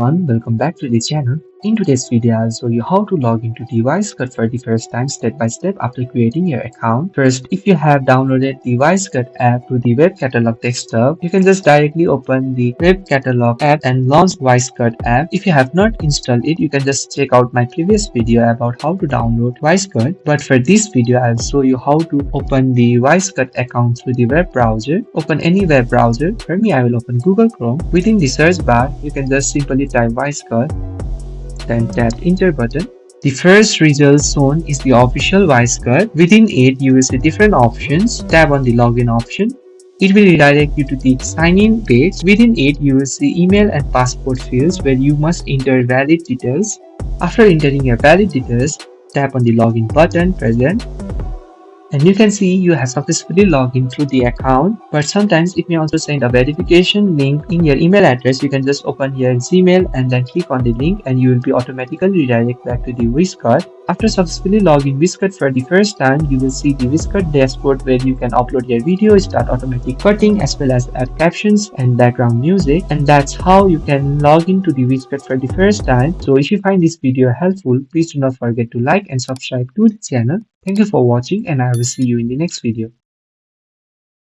everyone, welcome back to the channel. In today's video, I'll show you how to log into the WiseCut for the first time step by step after creating your account. First, if you have downloaded the WiseCut app to the web catalog desktop, you can just directly open the web catalog app and launch WiseCut app. If you have not installed it, you can just check out my previous video about how to download WiseCut. But for this video, I'll show you how to open the WiseCut account through the web browser. Open any web browser. For me, I will open Google Chrome. Within the search bar, you can just simply type WiseCut, then tap enter button. The first result shown is the official WiseCut. Within it, you will see different options. Tap on the login option. It will redirect you to the sign-in page. Within it, you will see email and passport fields where you must enter valid details. After entering your valid details, tap on the login button present. And you can see you have successfully logged in through the account, but sometimes it may also send a verification link in your email address. You can just open here in Gmail and then click on the link and you will be automatically redirected back to the WiseCut. After successfully logging WiseCut for the first time, you will see the WiseCut dashboard where you can upload your video, start automatic cutting, as well as add captions and background music. And that's how you can log into the WiseCut for the first time. So if you find this video helpful, please do not forget to like and subscribe to the channel. Thank you for watching and I will see you in the next video.